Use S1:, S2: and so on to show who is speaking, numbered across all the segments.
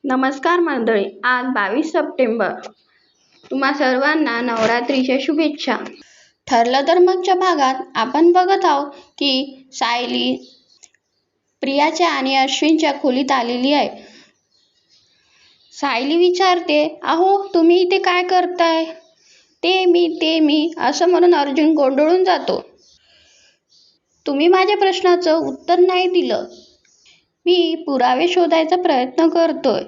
S1: नमस्कार मंडळी, आज 22 सप्टेंबर. तुम्हा सर्वांना नवरात्रीच्या शुभेच्छा. ठरलं तर मागच्या भागात आपण बघत आहोत की सायली प्रियाच्या आणि अश्विनच्या खोलीत आलेली आहे. सायली विचारते, अहो तुम्ही इथे काय करताय? ते मी असं म्हणून अर्जुन गोंधळून जातो. तुम्ही माझ्या प्रश्नाचं उत्तर नाही दिलं. मी पुरावे शोधायचा प्रयत्न करतोय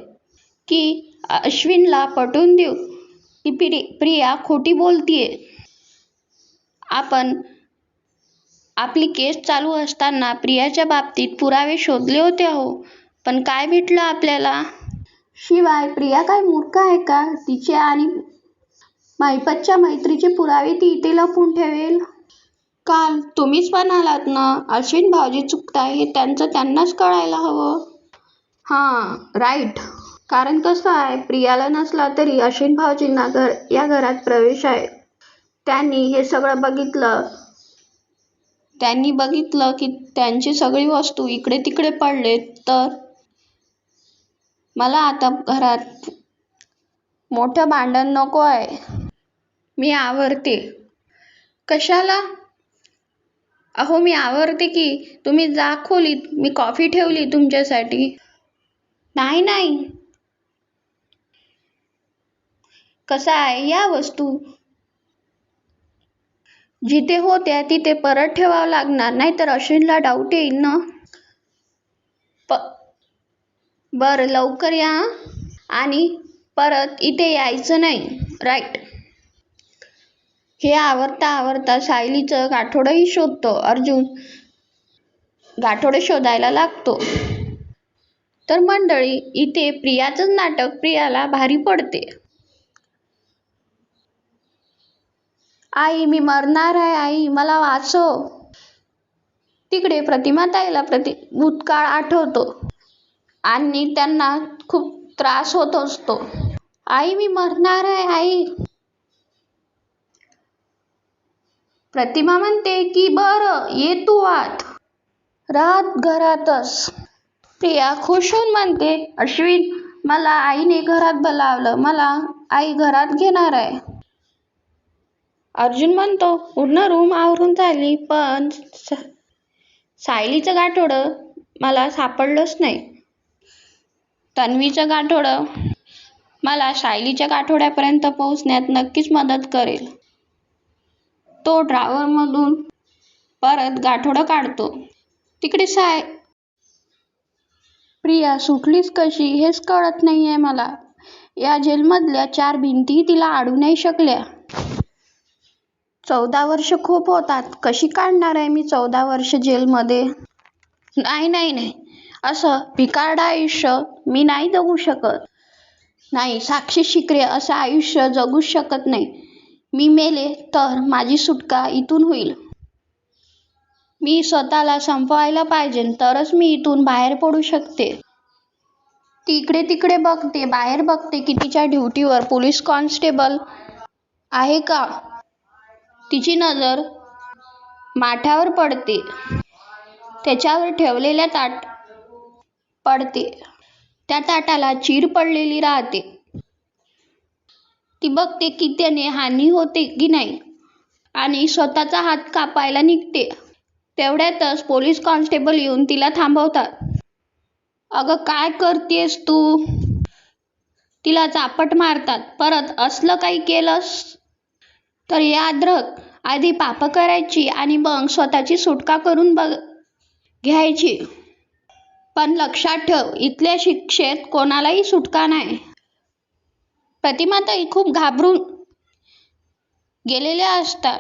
S1: की अश्विनला पटवून देऊ की प्रिया खोटी बोलतीये. आपण आपली केस चालू असताना प्रियाच्या बाबतीत पुरावे शोधले होते हो, पण काय भेटलं आपल्याला? शिवाय प्रिया काय मूर्ख आहे का? तिचे आणि महिपतच्या मैत्रीचे पुरावे ती इथे लपवून ठेवेल? काल तुम्हीच म्हणालात ना, अश्विन भाऊजी चुकताय हे त्यांनाच कळायला हवं. हां, राईट. कारण कसं आहे, प्रियाला नसला तरी अश्विन भाऊजींना या घरात प्रवेश आहे. त्यांनी हे सगळं बघितलं की त्यांची सगळी वस्तू इकडे तिकडे पडले, तर मला आता घरात मोठं भांडण नको आहे. मी आवरते. कशाला? अहो मी आवरते की. तुम्ही जा खोलीत, मी कॉफी ठेवली तुमच्यासाठी. नाही. कसं आहे, या वस्तू जिथे होत्या तिथे परत ठेवावं लागणार, नाहीतर अश्विनला डाऊट येईल ना. बरं लवकर या आणि परत इथे यायचं नाही. राईट. हे आवरता सायलीचं गाठोडंही शोधतो. अर्जुन गाठोडे शोधायला लागतो. तर मंडळी, इथे प्रियाचं नाटक प्रियाला भारी पडते. आई मी मरणार आहे, आई मला वाचव. तिकडे प्रतिमाताईला भूतकाळ आठवतो आणि त्यांना खूप त्रास होत असतो. आई मी मरणार आहे, आई. प्रतिमा म्हणते की बरं ये तू आत. रात घरातच. प्रिया खुश होऊन म्हणते, अश्विन मला आईने घरात बोलावलं, मला आई घरात घेणार आहे. अर्जुन म्हणतो, पूर्ण रूम आवरून झाली, पण सायलीचं गाठोडं मला सापडलंच नाही. तन्वीचं गाठोडं मला सायलीच्या गाठोड्यापर्यंत पोहोचण्यात नक्कीच मदत करेल. तो ड्रॉवरमधून परत गाठोडं काढतो. तिकडे प्रिया सुटलीच कशी हेच कळत नाहीये मला. या जेलमधल्या 4 भिंती तिला अडू नाही शकल्या. 14 वर्ष खूप होतात. कशी काढणार आहे मी 14 वर्ष जेलमध्ये? नाही. असं भिकारडं आयुष्य मी नाही जगू शकत. नाही, साक्षी शिकरे असं आयुष्य जगूच शकत नाही. मी मेले तर माझी सुटका इथून होईल. मी स्वतःला संपवायला पाहिजे, तरच मी इथून बाहेर पडू शकते. ती इकडे तिकडे बघते, बाहेर बघते की तिच्या ड्युटीवर पोलीस कॉन्स्टेबल आहे का. तिची नजर माठावर पडते. त्याच्यावर ठेवलेल्या ताट पडते. त्या ताटाला चीर पडलेली राहते. ती बघते की त्याने हानी होते की नाही आणि स्वतःचा हात कापायला निघते. तेवढ्यातच पोलीस कॉन्स्टेबल येऊन तिला थांबवतात. अगं काय करतेस तू? तिला चापट मारतात. परत असलं काही केलंस तर याद रख, आधी पाप करायची आणि मग स्वतःची सुटका करून घ्यायची. पण लक्षात ठेव, इथल्या शिक्षेत कोणालाही सुटका नाही. प्रतिमाताई खूप घाबरून गेलेल्या असतात.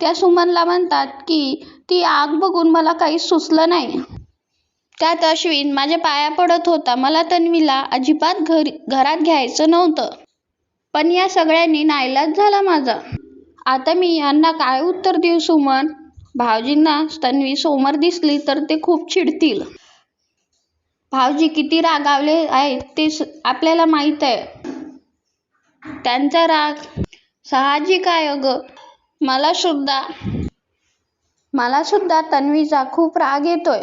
S1: त्या सुमनला म्हणतात की ती आग बघून मला काही सुचलं नाही. त्यात अश्विन माझ्या पाया पडत होता. मला तन्वीला अजिबात घरात घ्यायचं नव्हतं, पण या सगळ्यांनी नाईलाज झाला माझा. आता मी यांना काय उत्तर देऊ सुमन? भाऊजींना तन्वी समोर दिसली तर ते खूप चिडतील. भाऊजी किती रागावले आहेत ते आपल्याला माहीत आहे. त्यांचा राग साहजिक आहे. अगं मला सुद्धा तन्वीचा खूप राग येतोय.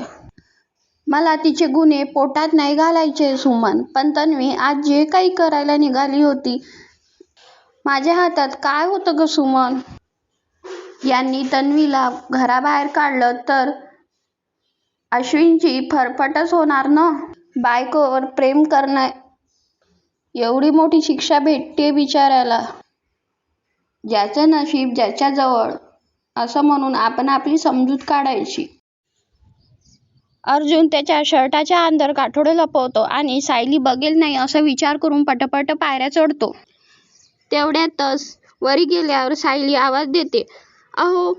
S1: मला तिचे गुन्हे पोटात नाही घालायचे सुमन, पण तन्वी आज जे काही करायला निघाली होती, माझ्या हातात काय होतं ग सुमन? यांनी तन्वीला घराबाहेर काढलं तर अश्विनची फरफटच होणार ना. बायकोवर प्रेम करणं एवढी मोठी शिक्षा भेटते बिचाऱ्याला. ज्याचं नशीब ज्याच्या जवळ असं म्हणून आपण आपली समजूत काढायची. अर्जुन त्याच्या शर्टाच्या अंदर गाठोडं लपवतो आणि सायली बघेल नाही असा विचार करून पटपट पायऱ्या चढतो. तेवढ्यातच वरी गेल्यावर सायली आवाज देते, अहो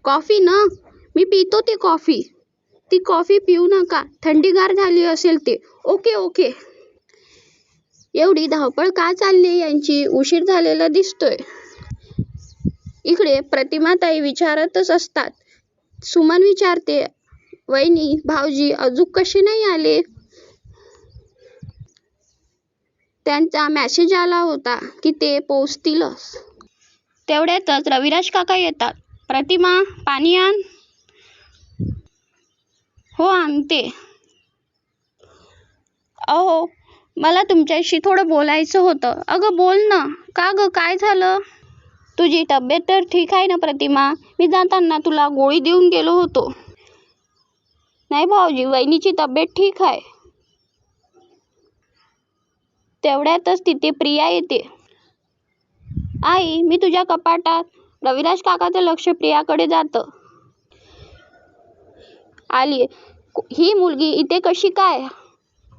S1: कॉफी ना, मी पितो ती कॉफी. ती कॉफी पिऊ नका, थंडीगार झाली असेल ते. Okay okay. एवढी धावपळ का चालली यांची? उशीर झालेला दिसतोय. इकडे प्रतिमाताई विचारतच असतात. सुमन विचारते, वहिनी भाऊजी अजून कसे नाही आले? त्यांचा मेसेज आला होता की ते पोहोचतीलच. तेवढ्यातच रविराज काका येतात. प्रतिमा पाणी आण. हो आणते. अहो मला तुमच्याशी थोडं बोलायचं होतं. अगं बोल ना. का ग काय झालं? तुझी तब्येत तर ठीक आहे ना प्रतिमा? मी जाताना तुला गोळी देऊन गेलो होतो. नाही भाऊजी, वहिनीची तब्येत ठीक आहे. तेवढ्यातच तिथे प्रिया येते. आई मी तुझ्या कपाटात. रविराज काकाचं लक्ष प्रियाकडे जातं. आली. ही मुलगी इथे कशी काय?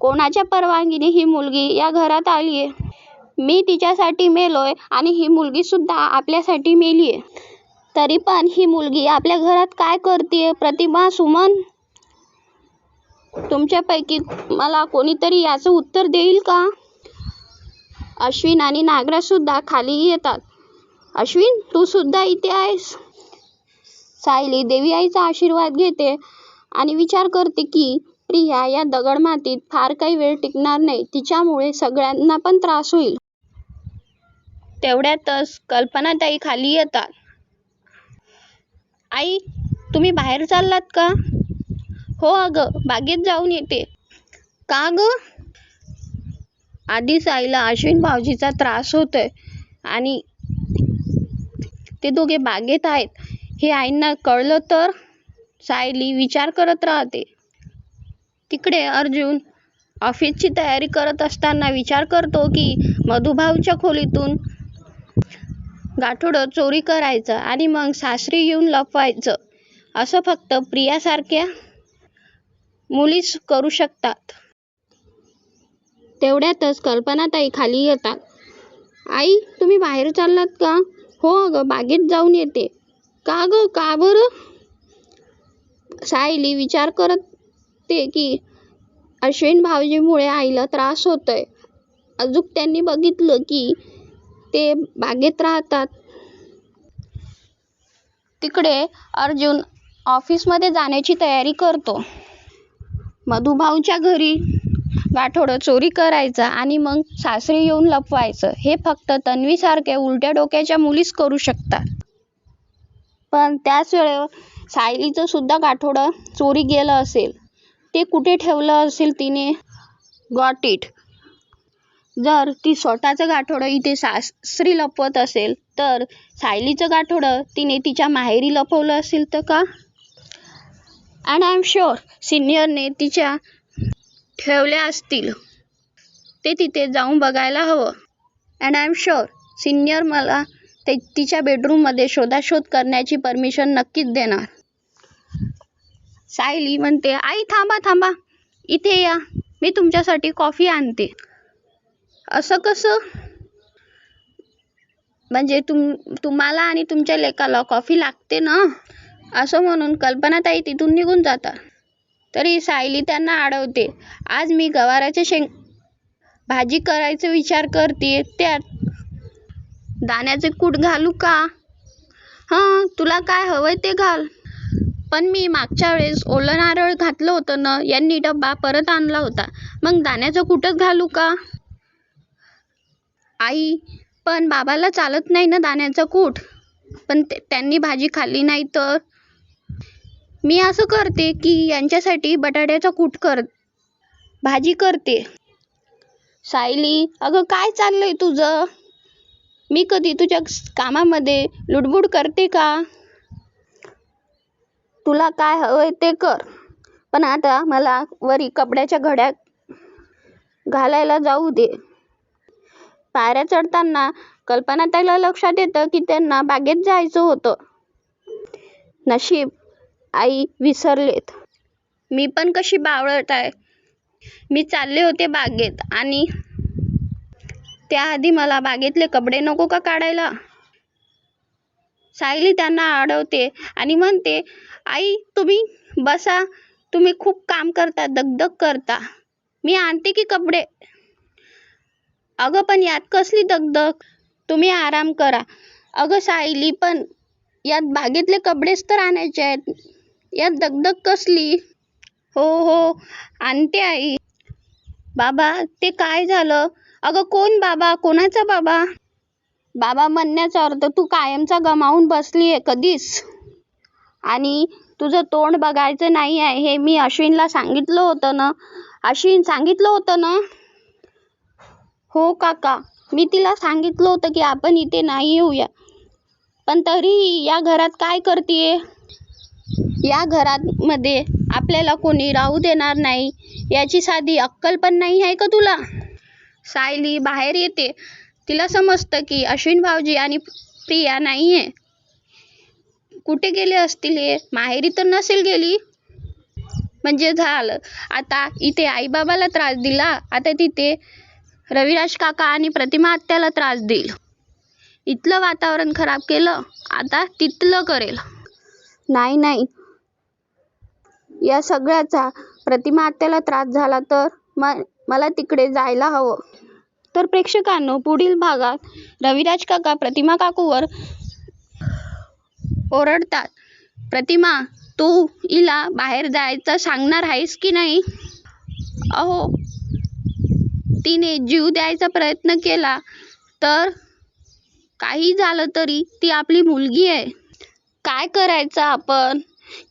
S1: कोणाच्या परवानगीने ही मुलगी या घरात आलीये? मी तिच्यासाठी मेलोय आणि ही मुलगी सुद्धा आपल्यासाठी मेलीये. तरी पण ही मुलगी आपल्या घरात काय करतेय? प्रतिमा, सुमन, तुमच्यापैकी मला कोणीतरी याचं उत्तर देईल का? अश्विन आणि नागराज सुद्धा खाली येतात. अश्विन तू सुद्धा इथे आहेस? सायली देवी आईचा आशीर्वाद घेते आणि विचार करते की प्रिया या दगडमातीत फार काही वेळ टिकणार नाही. तिच्यामुळे सगळ्यांना पण त्रास होईल. तेवढ्यातच कल्पनाताई खाली येतात. आई तुम्ही बाहेर चाललात का? हो अगं बागेत जाऊन येते. का ग? आधीच आईला अश्विन भाऊजीचा त्रास होतोय आणि ते दोघे बागेत आहेत हे आईंना कळलं तर? सायली विचार करत राहते. तिकडे अर्जुन ऑफिसची तयारी करत असताना विचार करतो की मधुभाऊच्या खोलीतून गाठोडं चोरी करायचं आणि मग सासरी येऊन लपवायचं. असं फक्त प्रियासारख्या मुलीच करू शकतात. तेवढ्यातच कल्पनाताई खाली येतात. आई तुम्ही बाहेर चाललात का? हो अगं बागेत जाऊन येते. का ग का बरं? सायली विचार करते की अश्विन भाऊजीमुळे आईला त्रास होतोय. अजून त्यांनी बघितलं की ते बागेत राहतात. तिकडे अर्जुन ऑफिसमध्ये जाण्याची तयारी करतो. मधुभाऊच्या घरी गाठोडं चोरी करायचं आणि मग सासरी येऊन लपवायचं हे फक्त तन्वीसारख्या उलट्या डोक्याच्या मुलीच करू शकतात. पण त्याच वेळेवर सायलीचं सुद्धा गाठोडं चोरी गेलं असेल. ते कुठे ठेवलं असेल तिने? Got it. जर ती स्वतःचं गाठोडं इथे सासरी लपवत असेल तर सायलीचं गाठोडं तिने तिच्या माहेरी लपवलं असेल तर का? अँड आय एम शुअर सिनियरने तिच्या ठेवल्या असतील. ते तिथे जाऊन बघायला हवं. And I am sure senior मला तिच्या बेडरूममध्ये शोधाशोध करण्याची परमिशन नक्कीच देणार. सायली म्हणते, आई थांबा थांबा, इथे या, मी तुमच्यासाठी कॉफी आणते. असं कसं? म्हणजे तुम्हाला आणि तुमच्या लेकाला कॉफी लागते ना? असं म्हणून कल्पनाताई तिथून निघून जातात. तरी सायली त्यांना अडवते. आज मी गवाराच्या भाजी करायचा विचार करते. त्यात दाण्याचे कूट घालू का? हां तुला काय हवंय ते घाल. पण मी मागच्या वेळेस ओलं नारळ घातलं होतं ना, यांनी डब्बा परत आणला होता. मग दाण्याचं कूटच घालू का? आई पण बाबाला चालत नाही ना दाण्याचं कूट. पण त्यांनी भाजी खाल्ली नाही तर? मी असं करते की यांच्यासाठी बटाट्याचा कूट भाजी करते. सायली, अगं काय चाललंय तुझं? मी कधी तुझ्या कामामध्ये लुडबुड करते का? तुला काय हवंय ते कर, पण आता मला वरी कपड्याच्या घड्या घालायला जाऊ दे. पायऱ्या चढताना कल्पनाताईला लक्षात येतं की त्यांना बागेत जायचं होतं. नशीब आई विसरलेत. मी पण कशी बावळट आहे. मी चालले होते बागेत आणि त्याआधी मला बागेतले कपडे नको का काढायला? सायली त्यांना अडवते आणि म्हणते, आई तुम्ही बसा, तुम्ही खूप काम करता, दगदग करता, मी आणते की कपडे. अगं पण यात कसली दगदग, तुम्ही आराम करा. अगं सायली, पण यात बागेतले कपडेच तर आणायचे आहेत, यात दगदग कसली? हो आणते आई. बाबा ते काय झालं? अगं कोण बाबा? कोणाचा बाबा? बाबा म्हणण्याचा अर्थ तू कायमचा गमावून बसलीये कधीच, आणि तुझं तोंड बघायचं नाही आहे हे मी अश्विनला सांगितलं होतं ना. अश्विन सांगितलं होतं ना? हो काका, मी तिला सांगितलं होतं की आपण इथे नाही येऊया, पण तरी या घरात काय करतीये? या घरामध्ये आपल्याला कोणी राहू देणार नाही याची साधी अक्कल पण नाही आहे का तुला? सायली बाहेर येते. तिला समजतं की अश्विन भाऊजी आणि प्रिया नाहीये. कुठे गेले असतील हे? माहेरी तर नसेल गेली. म्हणजे झालं, आता इथे आईबाबाला त्रास दिला, आता तिथे रविराज काका आणि प्रतिमा आत्याला त्रास देईल. इथलं वातावरण खराब केलं, आता तिथलं करेल. नाही, या सगळ्याचा प्रतिमा आत्याला त्रास झाला तर मला तिकडे जायला हवं. तर प्रेक्षकांनो, पुढील भागात रविराज काका प्रतिमा काकूवर ओरडतात. प्रतिमा, तू हिला बाहेर जायचं सांगणार आहेस की नाही? अहो, तिने जीव द्यायचा प्रयत्न केला तर काही झालं तरी ती आपली मुलगी आहे. काय करायचं आपण?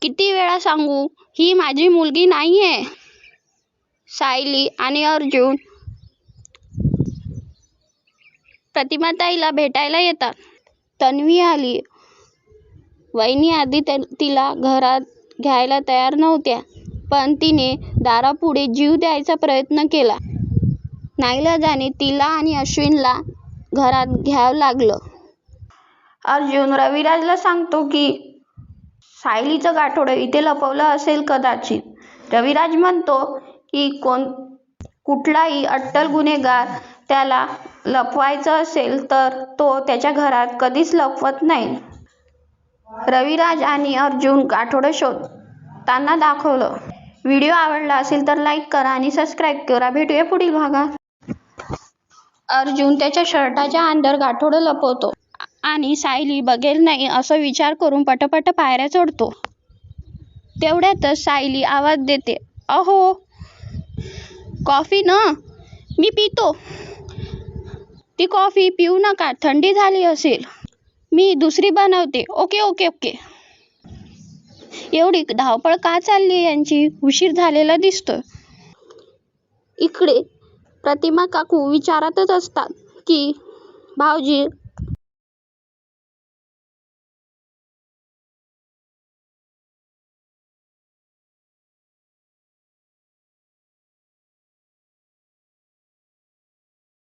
S1: किती वेळा सांगू, ही माझी मुलगी नाहीये. सायली आणि अर्जुन प्रतिमाताईला भेटायला येतात. तन्वी आली. वहिनी आधी तिला घरात घ्यायला तयार नव्हत्या, पण तिने दारापुढे जीव द्यायचा प्रयत्न केला. नाईलाजाने तिला आणि अश्विनला घरात घ्यावं लागलं. अर्जुन रविराजला सांगतो की सायलीचं गाठोडं इथे लपवलं असेल कदाचित. रविराज म्हणतो की कुठलाही अट्टल गुन्हेगार त्याला लपवायचं असेल तर तो त्याच्या घरात कधीच लपवत नाही. रविराज आणि अर्जुन गाठोडं शोधताना दाखवलं. व्हिडिओ आवडला असेल तर लाईक करा आणि सबस्क्राईब करा. भेटूया पुढील भागात. अर्जुन त्याच्या शर्टाच्या अंदर गाठोडं लपवतो आणि सायली बघेल नाही असा विचार करून पटापट पायऱ्या चढतो. तेवढ्यातच सायली आवाज देते, अहो कॉफी ना, मी पितो. ती कॉफी पिऊ नका, थंडी झाली असेल, मी दुसरी बनवते. ओके. एवढी धावपळ का चालली यांची? उशीर झालेला दिसतोय. इकडे प्रतिमा काकू विचारातच असतात की भाऊजी